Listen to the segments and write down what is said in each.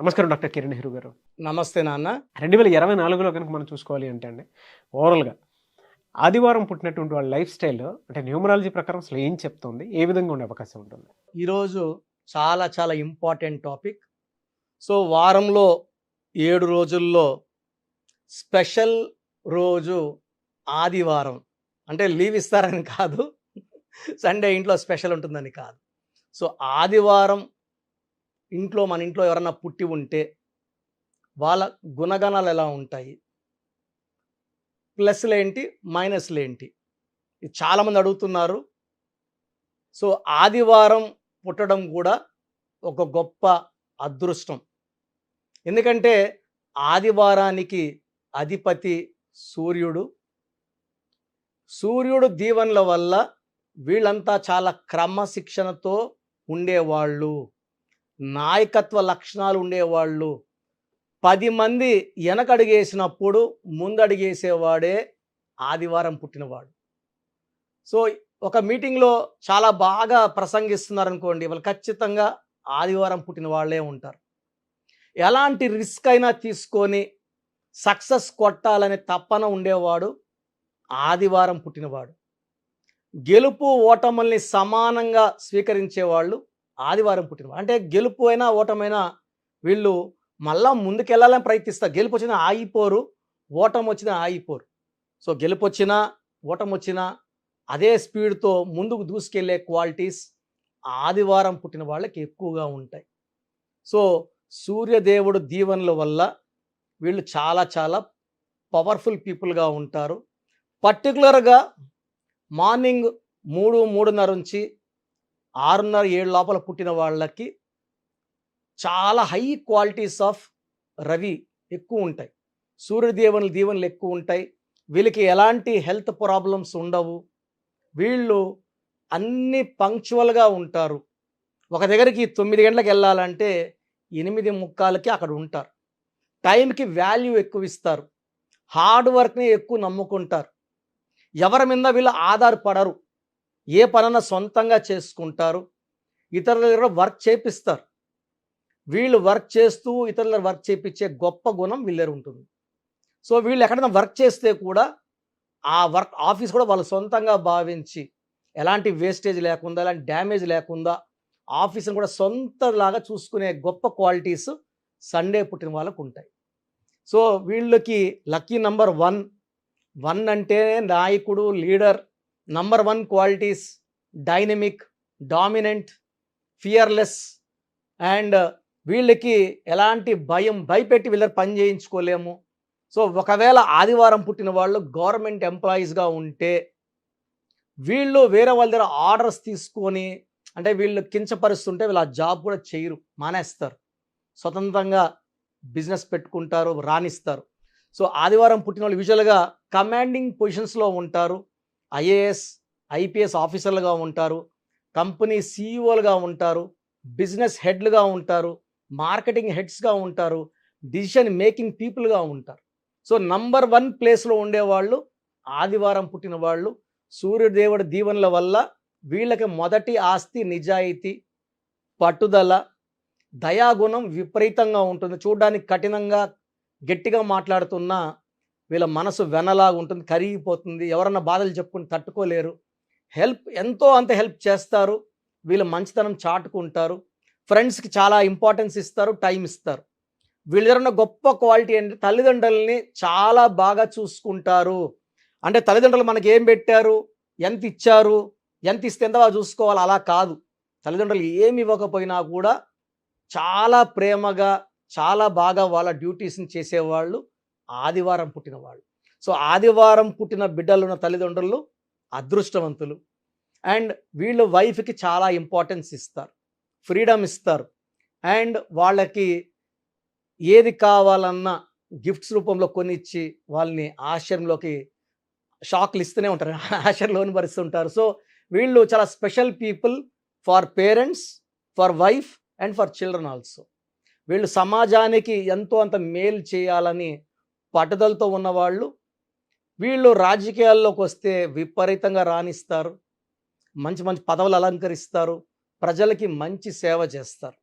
నమస్కారం డాక్టర్ కిరణ్ నెహ్రూ గారు. నమస్తే నాన్న. 2024లో కనుక మనం చూసుకోవాలి అంటే అండి, ఓవరాల్‌గా ఆదివారం పుట్టినటువంటి వాళ్ళ లైఫ్ స్టైల్ అంటే న్యూమరాలజీ ప్రకారం అసలు ఏం చెప్తుంది? ఏ విధంగా ఉండే అవకాశం ఉంటుంది? ఈరోజు చాలా చాలా ఇంపార్టెంట్ టాపిక్. సో వారంలో 7 రోజుల్లో స్పెషల్ రోజు ఆదివారం. అంటే లీవ్ ఇస్తారని కాదు, సండే ఇంట్లో స్పెషల్ ఉంటుందని కాదు. సో ఆదివారం మన ఇంట్లో ఎవరన్నా పుట్టి ఉంటే వాళ్ళ గుణగణాలు ఎలా ఉంటాయి, ప్లస్లేంటి మైనస్లేంటి, ఇది చాలామంది అడుగుతున్నారు. సో ఆదివారం పుట్టడం కూడా ఒక గొప్ప అదృష్టం. ఎందుకంటే ఆదివారానికి అధిపతి సూర్యుడు. సూర్యుడు దీవెనల వల్ల వీళ్ళంతా చాలా క్రమశిక్షణతో ఉండేవాళ్ళు, నాయకత్వ లక్షణాలు ఉండేవాళ్ళు. 10 మంది వెనకడుగేసినప్పుడు ముందడుగేసేవాడే ఆదివారం పుట్టినవాడు. సో ఒక మీటింగ్లో చాలా బాగా ప్రసంగిస్తున్నారనుకోండి, వాళ్ళు ఖచ్చితంగా ఆదివారం పుట్టిన వాళ్ళే ఉంటారు. ఎలాంటి రిస్క్ అయినా తీసుకొని సక్సెస్ కొట్టాలనే తపన ఉండేవాడు ఆదివారం పుట్టినవాడు. గెలుపు ఓటముల్ని సమానంగా స్వీకరించేవాళ్ళు ఆదివారం పుట్టినవాడు. అంటే గెలుపు అయినా ఓటమైనా వీళ్ళు మళ్ళా ముందుకెళ్ళాలని ప్రయత్నిస్తారు. గెలుపు వచ్చినా ఆగిపోరు, ఓటమి వచ్చినా ఆగిపోరు. సో గెలుపు వచ్చినా ఓటమి వచ్చినా అదే స్పీడ్తో ముందుకు దూసుకెళ్లే క్వాలిటీస్ ఆదివారం పుట్టిన వాళ్ళకి ఎక్కువగా ఉంటాయి. సో సూర్యదేవుడు దీవెనల వల్ల వీళ్ళు చాలా చాలా పవర్ఫుల్ పీపుల్గా ఉంటారు. పర్టికులర్గా మార్నింగ్ 3:30 నుంచి 6:30, 7 లోపల పుట్టిన వాళ్ళకి చాలా హై క్వాలిటీస్ ఆఫ్ రవి ఎక్కువ ఉంటాయి. సూర్యదేవుని దీవెనలు ఎక్కువ ఉంటాయి. వీళ్ళకి ఎలాంటి హెల్త్ ప్రాబ్లమ్స్ ఉండవు. వీళ్ళు అన్ని పంక్చువల్గా ఉంటారు. ఒక దగ్గరికి 9 గంటలకు వెళ్ళాలంటే 8:45కి అక్కడ ఉంటారు. టైంకి వాల్యూ ఎక్కువ ఇస్తారు. హార్డ్ వర్క్ని ఎక్కువ నమ్ముకుంటారు. ఎవరి మీద వీళ్ళు ఆధారపడరు. ఏ పనన్నా సొంతంగా చేసుకుంటారు. ఇతరుల దగ్గర వర్క్ చేపిస్తారు. వీళ్ళు వర్క్ చేస్తూ ఇతరుల వర్క్ చేపించే గొప్ప గుణం వీళ్ళ దగ్గర ఉంటుంది. సో వీళ్ళు ఎక్కడైనా వర్క్ చేస్తే కూడా ఆ వర్క్ ఆఫీస్ కూడా వాళ్ళు సొంతంగా భావించి ఎలాంటి వేస్టేజ్ లేకుండా, ఎలాంటి డ్యామేజ్ లేకుండా ఆఫీస్ని కూడా సొంతలాగా చూసుకునే గొప్ప క్వాలిటీస్ సండే పుట్టిన వాళ్ళకు ఉంటాయి. సో వీళ్ళకి లక్కీ నంబర్ 1 అంటే నాయకుడు, leader. Number 1 qualities dynamic, dominant, fearless. And వీళ్ళకి ఎలాంటి భయపెట్టి వీళ్ళ పని చేయించుకోలేము. సో ఒకవేళ ఆదివారం పుట్టిన వాళ్ళు గవర్నమెంట్ ఎంప్లాయీస్గా ఉంటే వీళ్ళు వేరే వాళ్ళ దగ్గర ఆర్డర్స్ తీసుకొని, అంటే వీళ్ళు కించపరుస్తుంటే వీళ్ళు ఆ జాబ్ కూడా చేయరు, మానేస్తారు. స్వతంత్రంగా బిజినెస్ పెట్టుకుంటారు, రాణిస్తారు. సో ఆదివారం పుట్టిన వాళ్ళు యూజువల్గా కమాండింగ్ పొజిషన్స్లో ఉంటారు. ఐఏఎస్, ఐపీఎస్ ఆఫీసర్లుగా ఉంటారు, కంపెనీ సీఈఓలుగా ఉంటారు, బిజినెస్ హెడ్లుగా ఉంటారు, మార్కెటింగ్ హెడ్స్గా ఉంటారు, డిసిషన్ మేకింగ్ పీపుల్గా ఉంటారు. సో నంబర్ 1 ప్లేస్లో ఉండేవాళ్ళు ఆదివారం పుట్టిన వాళ్ళు. సూర్యదేవుడి దీవెనల వల్ల వీళ్ళకి మొదటి ఆస్తి నిజాయితీ, పట్టుదల, దయాగుణం విపరీతంగా ఉంటుంది. చూడడానికి కఠినంగా గట్టిగా మాట్లాడుతున్నా వీళ్ళ మనసు వెనలాగా ఉంటుంది, కరిగిపోతుంది. ఎవరన్నా బాధలు చెప్పుకుని తట్టుకోలేరు. ఎంతో అంత హెల్ప్ చేస్తారు. వీళ్ళు మంచితనం చాటుకుంటారు. ఫ్రెండ్స్కి చాలా ఇంపార్టెన్స్ ఇస్తారు, టైం ఇస్తారు. వీళ్ళ దగ్గర ఉన్న గొప్ప క్వాలిటీ ఏంటంటే తల్లిదండ్రులని చాలా బాగా చూసుకుంటారు. అంటే తల్లిదండ్రులు మనకి ఏం పెట్టారు, ఎంత ఇచ్చారు, ఎంత ఇస్తే ఎంత బాగా చూసుకోవాలి అలా కాదు. తల్లిదండ్రులు ఏమి ఇవ్వకపోయినా కూడా చాలా ప్రేమగా, చాలా బాగా వాళ్ళ డ్యూటీస్ని చేసేవాళ్ళు ఆదివారం పుట్టిన వాళ్ళు. సో ఆదివారం పుట్టిన బిడ్డలు ఉన్న తల్లిదండ్రులు అదృష్టవంతులు. అండ్ వీళ్ళు వైఫ్కి చాలా ఇంపార్టెన్స్ ఇస్తారు, ఫ్రీడమ్ ఇస్తారు. అండ్ వాళ్ళకి ఏది కావాలన్నా గిఫ్ట్స్ రూపంలో కొనిచ్చి వాళ్ళని ఆశ్చర్యంలోకి షాక్లు ఇస్తూనే ఉంటారు, ఆశ్చర్యంలోని భరిస్తుంటారు. సో వీళ్ళు చాలా special people for parents, for wife and for children also. వీళ్ళు సమాజానికి ఎంతో అంత మేలు చేయాలని పట్టుదలతో ఉన్నవాళ్ళు. వీళ్ళు రాజకీయాల్లోకి వస్తే విపరీతంగా రాణిస్తారు, మంచి మంచి పదవులు అలంకరిస్తారు, ప్రజలకి మంచి సేవ చేస్తారు.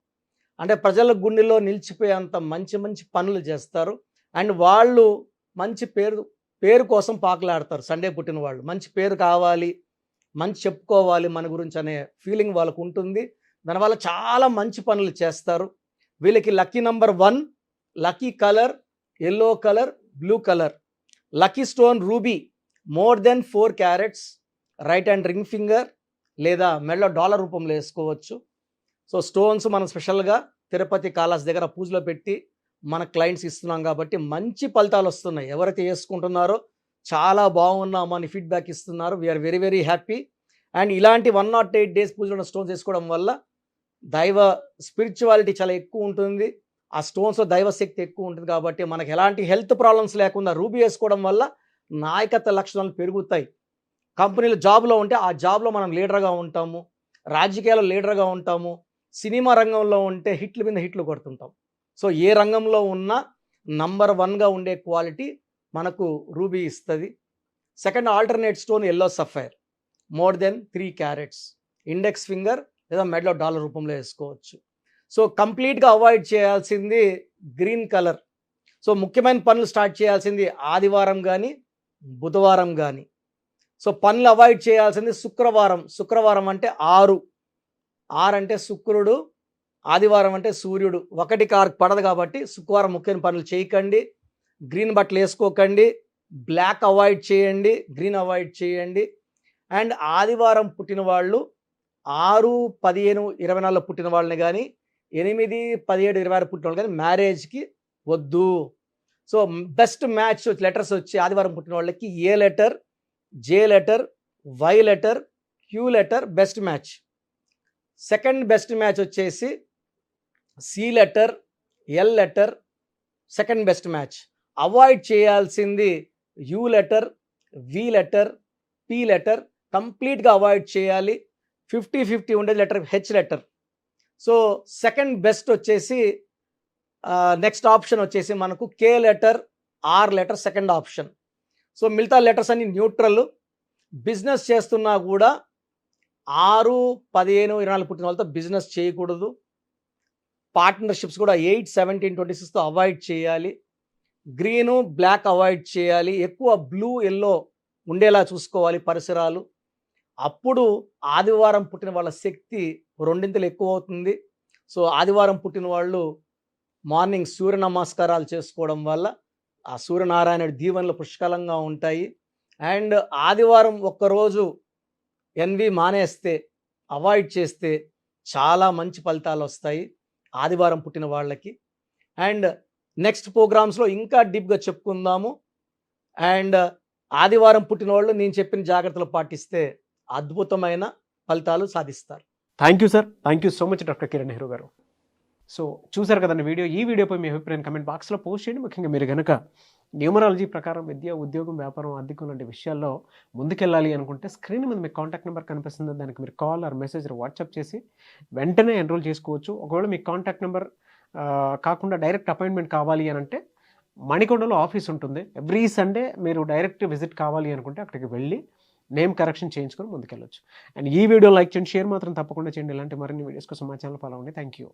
అంటే ప్రజల గుండెలో నిలిచిపోయేంత మంచి మంచి పనులు చేస్తారు. అండ్ వాళ్ళు మంచి పేరు కోసం పాకులాడతారు. సండే పుట్టిన వాళ్ళు మంచి పేరు కావాలి, మంచి చెప్పుకోవాలి మన గురించి అనే ఫీలింగ్ వాళ్ళకు ఉంటుంది. దానివల్ల చాలా మంచి పనులు చేస్తారు. వీళ్ళకి lucky number 1, lucky colour yellow colour, blue colour, lucky stone ruby more than 4 carats, right hand ring finger లేదా మెడలో డాలర్ రూపంలో వేసుకోవచ్చు. సో స్టోన్స్ మనం స్పెషల్గా తిరుపతి కాళహస్తి దగ్గర పూజలో పెట్టి మన క్లయింట్స్ ఇస్తున్నాం కాబట్టి మంచి ఫలితాలు వస్తున్నాయి. ఎవరైతే వేసుకుంటున్నారో చాలా బాగున్నామని ఫీడ్బ్యాక్ ఇస్తున్నారు. We are very very happy. And ఇలాంటి 108 డేస్ పూజలో ఉన్న స్టోన్స్ వేసుకోవడం వల్ల దైవ స్పిరిచువాలిటీ చాలా ఎక్కువ ఉంటుంది. ఆ స్టోన్స్లో దైవశక్తి ఎక్కువ ఉంటుంది కాబట్టి మనకి ఎలాంటి హెల్త్ ప్రాబ్లమ్స్ లేకుండా రూబీ వేసుకోవడం వల్ల నాయకత్వ లక్షణాలు పెరుగుతాయి. కంపెనీలో జాబ్లో ఉంటే ఆ జాబ్లో మనం లీడర్గా ఉంటాము, రాజకీయాల్లో లీడర్గా ఉంటాము, సినిమా రంగంలో ఉంటే హిట్లు మీద హిట్లు కొడుతుంటాం. సో ఏ రంగంలో ఉన్నా నంబర్ 1గా ఉండే క్వాలిటీ మనకు రూబీ ఇస్తుంది. Second alternate stone yellow sapphire more than 3 carats, index finger లేదా మెడలో డాలర్ రూపంలో వేసుకోవచ్చు. సో కంప్లీట్గా అవాయిడ్ చేయాల్సింది గ్రీన్ కలర్. సో ముఖ్యమైన పనులు స్టార్ట్ చేయాల్సింది ఆదివారం కానీ బుధవారం కానీ. సో పనులు అవాయిడ్ చేయాల్సింది శుక్రవారం అంటే 6 అంటే శుక్రుడు, ఆదివారం అంటే సూర్యుడు, 1 కారు పడదు కాబట్టి శుక్రవారం ముఖ్యమైన పనులు చేయకండి. గ్రీన్ బట్టలు వేసుకోకండి, బ్లాక్ అవాయిడ్ చేయండి, గ్రీన్ అవాయిడ్ చేయండి. అండ్ ఆదివారం పుట్టిన వాళ్ళు 6, 15, 24 పుట్టిన వాళ్ళని కానీ 8, 17, 26 పుట్టిన వాళ్ళు కానీ మ్యారేజ్కి వద్దు. సో బెస్ట్ మ్యాచ్ లెటర్స్ వచ్చి ఆదివారం పుట్టిన వాళ్ళకి A letter, J letter, Y letter, Q letter best match. Second best match వచ్చేసి C letter, L letter second best match. Avoid చేయాల్సింది U letter, V letter, P letter కంప్లీట్గా avoid చేయాలి. 50-50 ఉండే letter H letter. So second best వచ్చేసి next option వచ్చేసి మనకు K letter, R letter second option. So మిగతా letters అన్ని neutral. Business చేస్తున్నా కూడా 6, 15, 24 పుట్టిన వాళ్ళతో బిజినెస్ చేయకూడదు. పార్ట్నర్షిప్స్ కూడా 8, 17, 26తో అవాయిడ్ చేయాలి. గ్రీను, బ్లాక్ అవాయిడ్ చేయాలి. ఎక్కువ బ్లూ, ఎల్లో ఉండేలా చూసుకోవాలి పరిసరాలు. అప్పుడు ఆదివారం పుట్టిన వాళ్ళ శక్తి 2 ఎక్కువ అవుతుంది. సో ఆదివారం పుట్టిన వాళ్ళు మార్నింగ్ సూర్య నమస్కారాలు చేసుకోవడం వల్ల ఆ సూర్యనారాయణుడి దీవెనలు పుష్కలంగా ఉంటాయి. అండ్ ఆదివారం ఒక్కరోజు ఎన్వి మానేస్తే, అవాయిడ్ చేస్తే చాలా మంచి ఫలితాలు వస్తాయి ఆదివారం పుట్టిన వాళ్ళకి. అండ్ నెక్స్ట్ ప్రోగ్రామ్స్లో ఇంకా డీప్గా చెప్పుకుందాము. అండ్ ఆదివారం పుట్టిన వాళ్ళు నేను చెప్పిన జాగ్రత్తలు పాటిస్తే అద్భుతమైన ఫలితాలు సాధిస్తారు. Thank you sir, thank you so much doctor Kiran Nehru గారు. సో చూసారు కదండి వీడియో. ఈ వీడియోపై మీ అభిప్రాయం కమెంట్ బాక్స్లో పోస్ట్ చేయండి. ముఖ్యంగా మీరు కనుక న్యూమరాలజీ ప్రకారం విద్య, ఉద్యోగం, వ్యాపారం, ఆర్థికం లాంటి విషయాల్లో ముందుకెళ్ళాలి అనుకుంటే స్క్రీన్ మీద మీకు కాంటాక్ట్ నెంబర్ కనిపిస్తుంది. దానికి మీరు కాల్ ఆర్ మెసేజ్ వాట్సాప్ చేసి వెంటనే ఎన్రోల్ చేసుకోవచ్చు. ఒకవేళ మీకు కాంటాక్ట్ నెంబర్ కాకుండా డైరెక్ట్ అపాయింట్మెంట్ కావాలి అని అంటే మణికొండలో ఆఫీస్ ఉంటుంది. ఎవ్రీ సండే మీరు డైరెక్ట్ విజిట్ కావాలి అనుకుంటే అక్కడికి వెళ్ళి నేమ్ కరెక్షన్ చేయించుకొని ముందుకెళ్ళొచ్చు. అండ్ ఈ వీడియో లైక్ చేయండి, షేర్ మాత్రం తప్పకుండా చేయండి. ఇలాంటి మరిన్ని వీడియోస్ కోసం మా ఛానల్ ఫాలో అవ్వండి. Thank you.